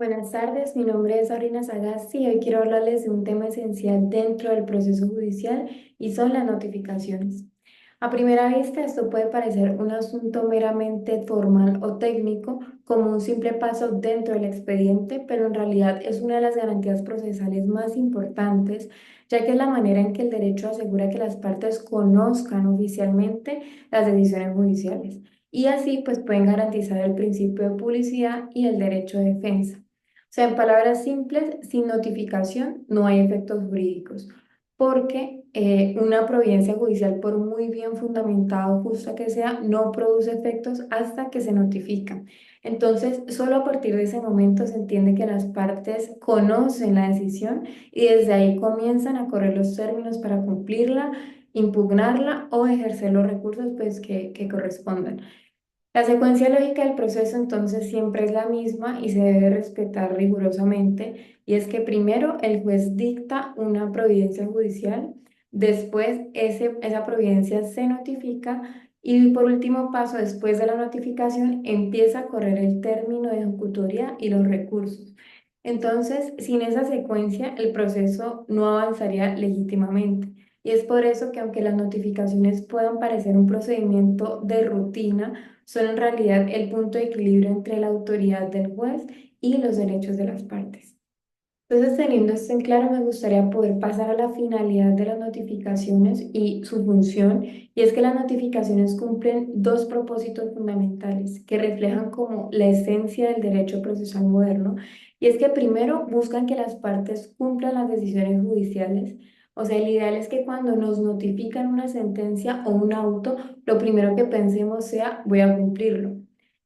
Buenas tardes, mi nombre es Sabrina Sagasti y hoy quiero hablarles de un tema esencial dentro del proceso judicial y son las notificaciones. A primera vista, esto puede parecer un asunto meramente formal o técnico, como un simple paso dentro del expediente, pero en realidad es una de las garantías procesales más importantes, ya que es la manera en que el derecho asegura que las partes conozcan oficialmente las decisiones judiciales y así pues pueden garantizar el principio de publicidad y el derecho de defensa. O sea, en palabras simples, sin notificación no hay efectos jurídicos, porque una providencia judicial, por muy bien fundamentada o justa que sea, no produce efectos hasta que se notifica. Entonces, solo a partir de ese momento se entiende que las partes conocen la decisión y desde ahí comienzan a correr los términos para cumplirla, impugnarla o ejercer los recursos pues, que correspondan. La secuencia lógica del proceso entonces siempre es la misma y se debe respetar rigurosamente, y es que primero el juez dicta una providencia judicial, después esa providencia se notifica y por último paso, después de la notificación, empieza a correr el término de ejecutoria y los recursos. Entonces, sin esa secuencia, el proceso no avanzaría legítimamente. Y es por eso que aunque las notificaciones puedan parecer un procedimiento de rutina, son en realidad el punto de equilibrio entre la autoridad del juez y los derechos de las partes. Entonces, teniendo esto en claro, me gustaría poder pasar a la finalidad de las notificaciones y su función, y es que las notificaciones cumplen dos propósitos fundamentales que reflejan como la esencia del derecho procesal moderno, y es que primero buscan que las partes cumplan las decisiones judiciales. O sea, el ideal es que cuando nos notifican una sentencia o un auto, lo primero que pensemos sea voy a cumplirlo.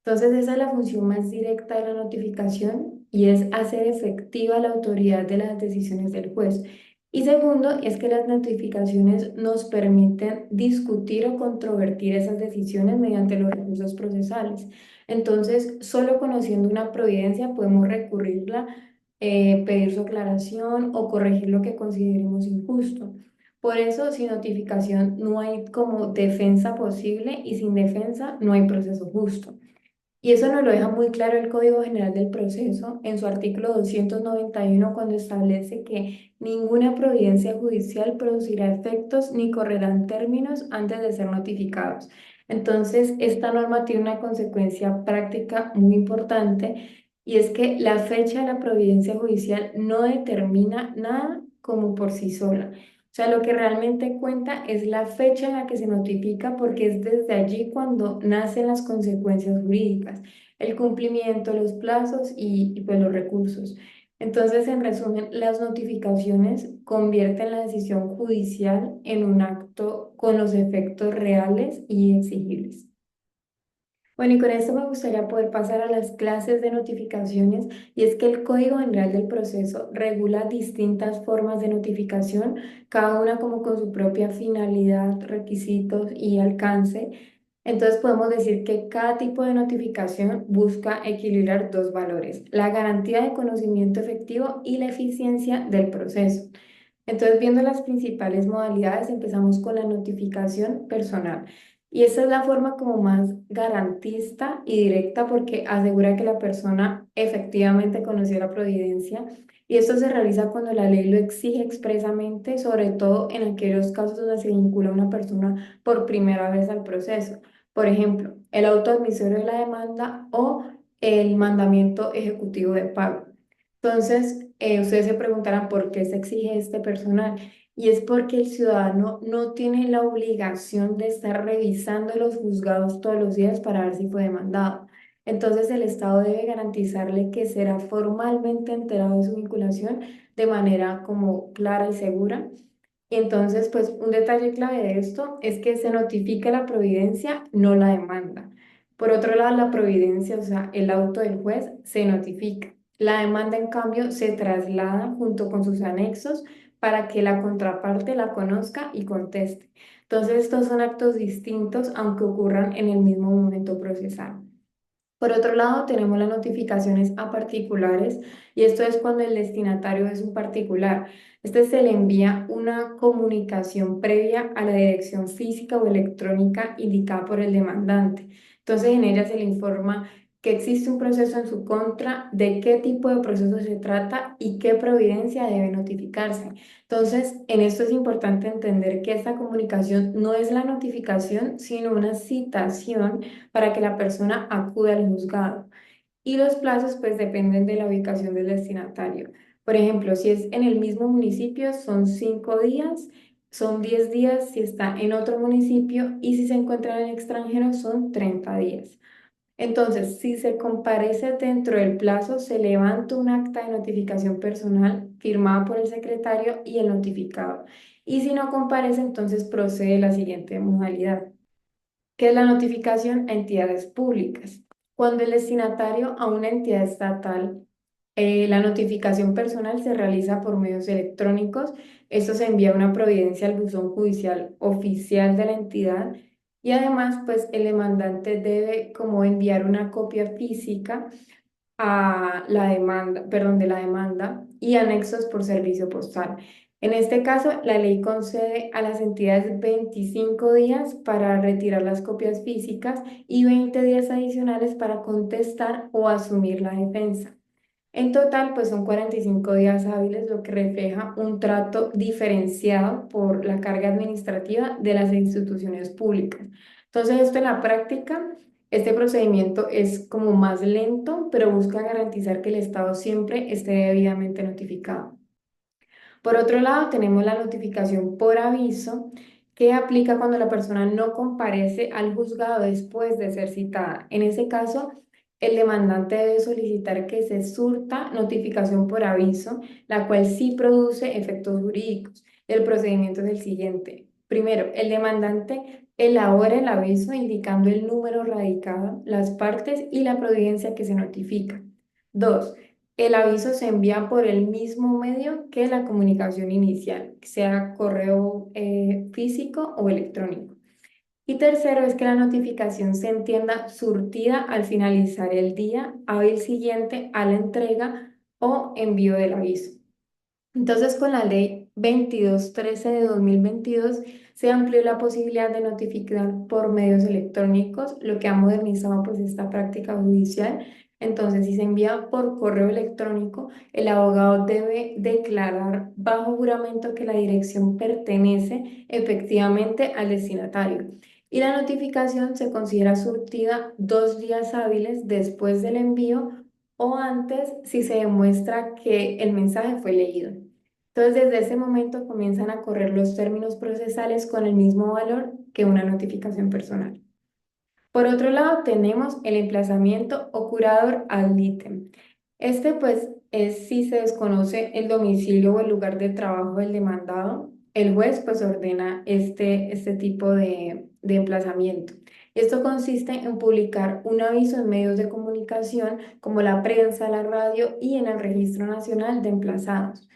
Entonces, esa es la función más directa de la notificación y es hacer efectiva la autoridad de las decisiones del juez. Y segundo, es que las notificaciones nos permiten discutir o controvertir esas decisiones mediante los recursos procesales. Entonces, solo conociendo una providencia podemos recurrirla, pedir su aclaración o corregir lo que consideremos injusto. Por eso, sin notificación no hay como defensa posible y sin defensa no hay proceso justo. Y eso nos lo deja muy claro el Código General del Proceso en su artículo 291 cuando establece que ninguna providencia judicial producirá efectos ni correrán términos antes de ser notificados. Entonces, esta norma tiene una consecuencia práctica muy importante y es que la fecha de la providencia judicial no determina nada como por sí sola. O sea, lo que realmente cuenta es la fecha en la que se notifica porque es desde allí cuando nacen las consecuencias jurídicas, el cumplimiento, los plazos pues los recursos. Entonces, en resumen, las notificaciones convierten la decisión judicial en un acto con los efectos reales y exigibles. Bueno, y con esto me gustaría poder pasar a las clases de notificaciones, y es que el Código General del Proceso regula distintas formas de notificación, cada una como con su propia finalidad, requisitos y alcance. Entonces podemos decir que cada tipo de notificación busca equilibrar dos valores, la garantía de conocimiento efectivo y la eficiencia del proceso. Entonces, viendo las principales modalidades, empezamos con la notificación personal. Y esta es la forma como más garantista y directa porque asegura que la persona efectivamente conoció la providencia. Y esto se realiza cuando la ley lo exige expresamente, sobre todo en aquellos casos donde se vincula a una persona por primera vez al proceso. Por ejemplo, el auto admisorio de la demanda o el mandamiento ejecutivo de pago. Entonces, ustedes se preguntarán por qué se exige este personal. Y es porque el ciudadano no tiene la obligación de estar revisando los juzgados todos los días para ver si fue demandado. Entonces, el Estado debe garantizarle que será formalmente enterado de su vinculación de manera como clara y segura. Y entonces, pues un detalle clave de esto es que se notifica la providencia, no la demanda. Por otro lado, la providencia, o sea, el auto del juez, se notifica. La demanda, en cambio, se traslada junto con sus anexos para que la contraparte la conozca y conteste. Entonces, estos son actos distintos, aunque ocurran en el mismo momento procesal. Por otro lado, tenemos las notificaciones a particulares, y esto es cuando el destinatario es un particular. Este se le envía una comunicación previa a la dirección física o electrónica indicada por el demandante. Entonces, en ella se le informa que existe un proceso en su contra, de qué tipo de proceso se trata y qué providencia debe notificarse. Entonces, en esto es importante entender que esta comunicación no es la notificación, sino una citación para que la persona acude al juzgado. Y los plazos pues dependen de la ubicación del destinatario. Por ejemplo, si es en el mismo municipio son 5 días, son 10 días si está en otro municipio y si se encuentra en el extranjero son 30 días. Entonces, si se comparece dentro del plazo, se levanta un acta de notificación personal firmada por el secretario y el notificado. Y si no comparece, entonces procede la siguiente modalidad, que es la notificación a entidades públicas. Cuando el destinatario a una entidad estatal, la notificación personal se realiza por medios electrónicos. Esto se envía una providencia al buzón judicial oficial de la entidad y además, pues el demandante debe como enviar una copia física a la demanda, perdón, de la demanda y anexos por servicio postal. En este caso, la ley concede a las entidades 25 días para retirar las copias físicas y 20 días adicionales para contestar o asumir la defensa. En total, pues son 45 días hábiles, lo que refleja un trato diferenciado por la carga administrativa de las instituciones públicas. Entonces, esto en la práctica, este procedimiento es como más lento, pero busca garantizar que el Estado siempre esté debidamente notificado. Por otro lado, tenemos la notificación por aviso, que aplica cuando la persona no comparece al juzgado después de ser citada. En ese caso, el demandante debe solicitar que se surta notificación por aviso, la cual sí produce efectos jurídicos. El procedimiento es el siguiente. Primero, el demandante elabora el aviso indicando el número radicado, las partes y la providencia que se notifica. Dos, el aviso se envía por el mismo medio que la comunicación inicial, sea correo físico o electrónico. Y tercero es que la notificación se entienda surtida al finalizar el día hábil siguiente a la entrega o envío del aviso. Entonces, con la ley 2213 de 2022 se amplió la posibilidad de notificar por medios electrónicos, lo que ha modernizado pues esta práctica judicial. Entonces, si se envía por correo electrónico, el abogado debe declarar bajo juramento que la dirección pertenece efectivamente al destinatario. Y la notificación se considera surtida 2 días hábiles después del envío o antes si se demuestra que el mensaje fue leído. Entonces, desde ese momento comienzan a correr los términos procesales con el mismo valor que una notificación personal. Por otro lado, tenemos el emplazamiento o curador ad litem. Este, pues, es si se desconoce el domicilio o el lugar de trabajo del demandado, el juez, pues, ordena este tipo de emplazamiento. Esto consiste en publicar un aviso en medios de comunicación como la prensa, la radio y en el Registro Nacional de Emplazados.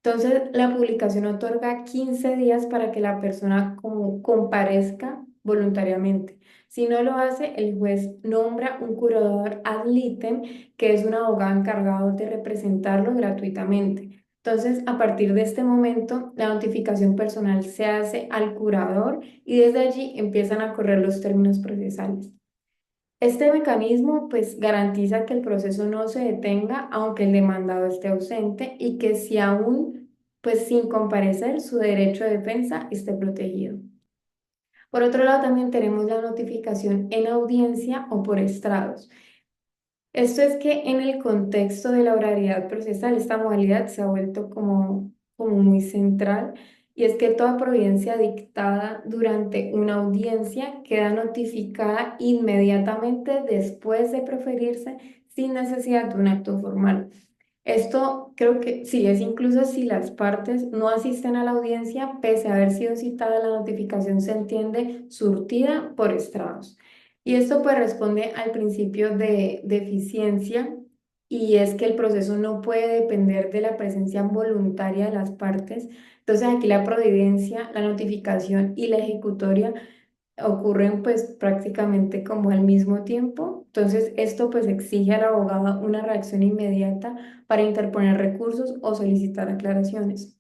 Entonces, la publicación otorga 15 días para que la persona como comparezca voluntariamente. Si no lo hace, el juez nombra un curador ad litem, que es un abogado encargado de representarlo gratuitamente. Entonces, a partir de este momento, la notificación personal se hace al curador y desde allí empiezan a correr los términos procesales. Este mecanismo pues garantiza que el proceso no se detenga aunque el demandado esté ausente y que si aún pues sin comparecer su derecho de defensa esté protegido. Por otro lado, también tenemos la notificación en audiencia o por estrados. Esto es que en el contexto de la oralidad procesal, esta modalidad se ha vuelto como muy central y es que toda providencia dictada durante una audiencia queda notificada inmediatamente después de proferirse sin necesidad de un acto formal. Esto creo que sí, es incluso si las partes no asisten a la audiencia, pese a haber sido citada, la notificación se entiende surtida por estrados. Y esto pues responde al principio de eficiencia y es que el proceso no puede depender de la presencia voluntaria de las partes. Entonces aquí la providencia, la notificación y la ejecutoria ocurren pues prácticamente como al mismo tiempo. Entonces esto pues exige al abogado una reacción inmediata para interponer recursos o solicitar aclaraciones.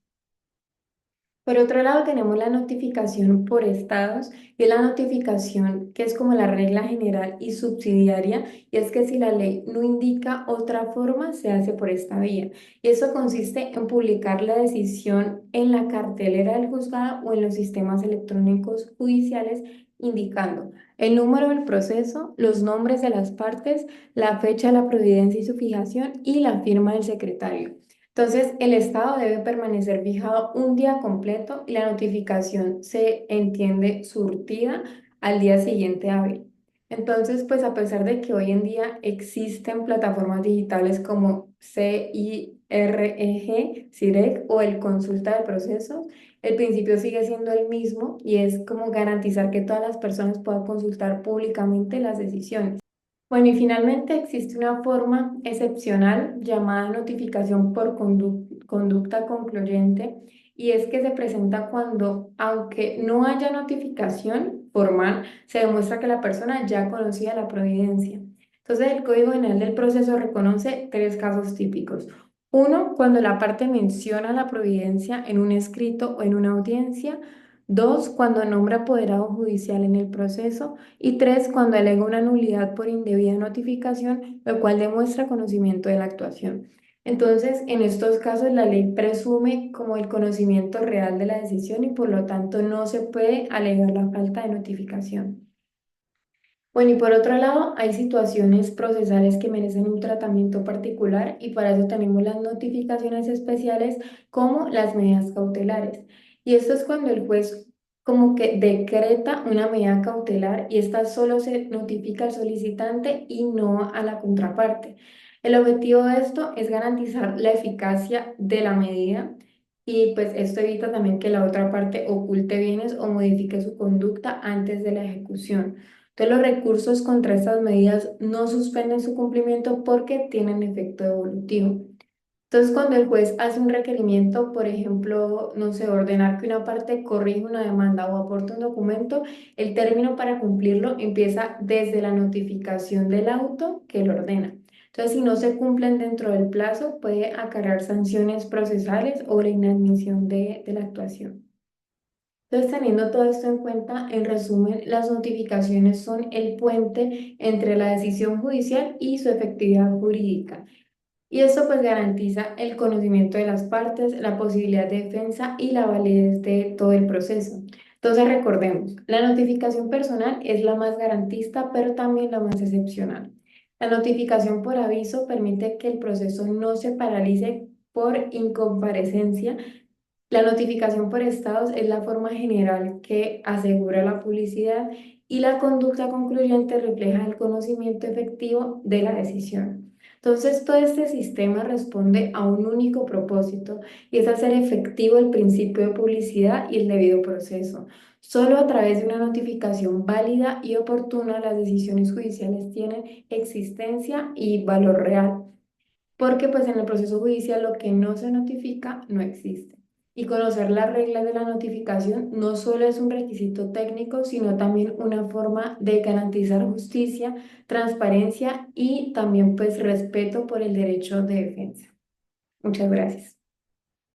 Por otro lado, tenemos la notificación por estados y es la notificación que es como la regla general y subsidiaria, y es que si la ley no indica otra forma, se hace por esta vía. Y eso consiste en publicar la decisión en la cartelera del juzgado o en los sistemas electrónicos judiciales, indicando el número del proceso, los nombres de las partes, la fecha de la providencia y su fijación y la firma del secretario. Entonces, el estado debe permanecer fijado un día completo y la notificación se entiende surtida al día siguiente hábil. Entonces, pues a pesar de que hoy en día existen plataformas digitales como CIREG, CIREG o el Consulta de Procesos, el principio sigue siendo el mismo y es como garantizar que todas las personas puedan consultar públicamente las decisiones. Bueno, y finalmente existe una forma excepcional llamada notificación por conducta concluyente, y es que se presenta cuando, aunque no haya notificación formal, se demuestra que la persona ya conocía la providencia. Entonces, el Código General del Proceso reconoce tres casos típicos. Uno, cuando la parte menciona la providencia en un escrito o en una audiencia. Dos, cuando nombra apoderado judicial en el proceso. Y tres, cuando alega una nulidad por indebida notificación, lo cual demuestra conocimiento de la actuación. Entonces, en estos casos, la ley presume como el conocimiento real de la decisión y por lo tanto no se puede alegar la falta de notificación. Bueno, y por otro lado, hay situaciones procesales que merecen un tratamiento particular y para eso tenemos las notificaciones especiales como las medidas cautelares. Y esto es cuando el juez como que decreta una medida cautelar y esta solo se notifica al solicitante y no a la contraparte. El objetivo de esto es garantizar la eficacia de la medida y pues esto evita también que la otra parte oculte bienes o modifique su conducta antes de la ejecución. Entonces, los recursos contra estas medidas no suspenden su cumplimiento porque tienen efecto devolutivo. Entonces, cuando el juez hace un requerimiento, por ejemplo, no sé, ordenar que una parte corrija una demanda o aporte un documento, el término para cumplirlo empieza desde la notificación del auto que lo ordena. Entonces, si no se cumplen dentro del plazo, puede acarrear sanciones procesales o la inadmisión de la actuación. Entonces, teniendo todo esto en cuenta, en resumen, las notificaciones son el puente entre la decisión judicial y su efectividad jurídica. Y esto pues garantiza el conocimiento de las partes, la posibilidad de defensa y la validez de todo el proceso. Entonces, recordemos, la notificación personal es la más garantista, pero también la más excepcional. La notificación por aviso permite que el proceso no se paralice por incomparecencia. La notificación por estados es la forma general que asegura la publicidad y la conducta concluyente refleja el conocimiento efectivo de la decisión. Entonces, todo este sistema responde a un único propósito y es hacer efectivo el principio de publicidad y el debido proceso. Solo a través de una notificación válida y oportuna las decisiones judiciales tienen existencia y valor real, porque pues en el proceso judicial lo que no se notifica no existe. Y conocer las reglas de la notificación no solo es un requisito técnico, sino también una forma de garantizar justicia, transparencia y también pues respeto por el derecho de defensa. Muchas gracias.